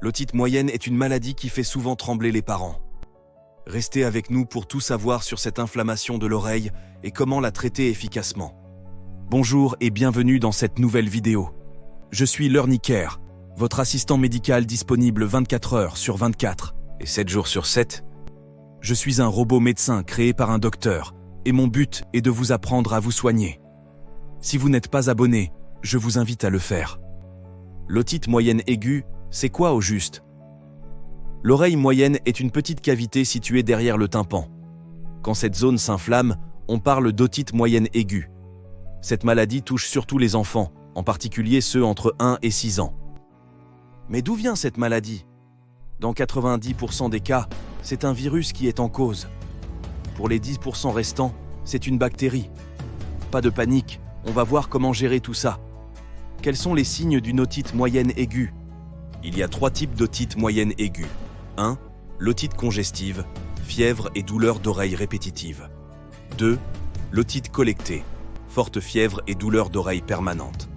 L'otite moyenne est une maladie qui fait souvent trembler les parents. Restez avec nous pour tout savoir sur cette inflammation de l'oreille et comment la traiter efficacement. Bonjour et bienvenue dans cette nouvelle vidéo. Je suis Learnicare, votre assistant médical disponible 24 heures sur 24 et 7 jours sur 7. Je suis un robot médecin créé par un docteur et mon but est de vous apprendre à vous soigner. Si vous n'êtes pas abonné, je vous invite à le faire. L'otite moyenne aiguë, c'est quoi au juste? L'oreille moyenne est une petite cavité située derrière le tympan. Quand cette zone s'inflamme, on parle d'otite moyenne aiguë. Cette maladie touche surtout les enfants, en particulier ceux entre 1 et 6 ans. Mais d'où vient cette maladie? Dans 90% des cas, c'est un virus qui est en cause. Pour les 10% restants, c'est une bactérie. Pas de panique, on va voir comment gérer tout ça. Quels sont les signes d'une otite moyenne aiguë? Il y a 3 types d'otite moyenne aiguë. 1. L'otite congestive, fièvre et douleur d'oreille répétitive. 2. L'otite collectée, forte fièvre et douleur d'oreille permanente.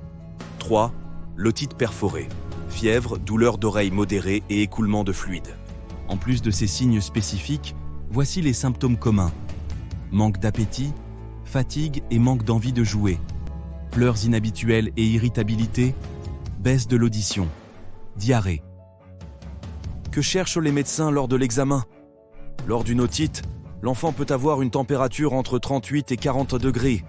3. L'otite perforée, fièvre, douleur d'oreille modérée et écoulement de fluide. En plus de ces signes spécifiques, voici les symptômes communs. Manque d'appétit, fatigue et manque d'envie de jouer. Pleurs inhabituelles et irritabilité, baisse de l'audition, diarrhée. Que cherchent les médecins lors de l'examen? Lors d'une otite, l'enfant peut avoir une température entre 38 et 40 degrés.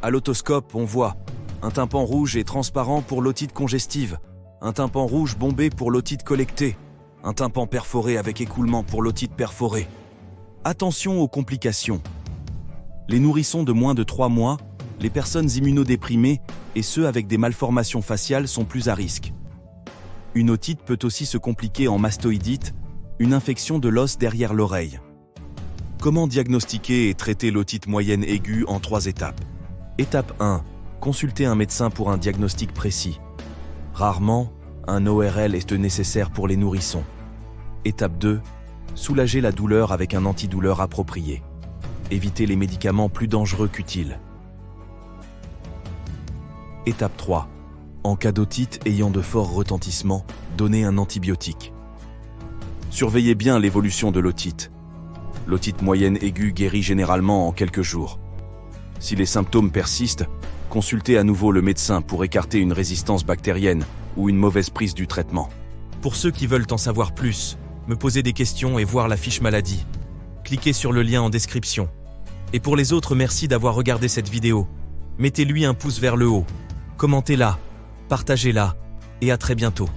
À l'otoscope, on voit un tympan rouge et transparent pour l'otite congestive, un tympan rouge bombé pour l'otite collectée, un tympan perforé avec écoulement pour l'otite perforée. Attention aux complications. Les nourrissons de moins de 3 mois, les personnes immunodéprimées et ceux avec des malformations faciales sont plus à risque. Une otite peut aussi se compliquer en mastoïdite, une infection de l'os derrière l'oreille. Comment diagnostiquer et traiter l'otite moyenne aiguë en 3 étapes? Étape 1. Consulter un médecin pour un diagnostic précis. Rarement, un ORL est nécessaire pour les nourrissons. Étape 2. Soulager la douleur avec un antidouleur approprié. Éviter les médicaments plus dangereux qu'utiles. Étape 3. En cas d'otite ayant de forts retentissements, donnez un antibiotique. Surveillez bien l'évolution de l'otite. L'otite moyenne aiguë guérit généralement en quelques jours. Si les symptômes persistent, consultez à nouveau le médecin pour écarter une résistance bactérienne ou une mauvaise prise du traitement. Pour ceux qui veulent en savoir plus, me poser des questions et voir la fiche maladie, cliquez sur le lien en description. Et pour les autres, merci d'avoir regardé cette vidéo. Mettez-lui un pouce vers le haut, commentez-la, partagez-la et à très bientôt.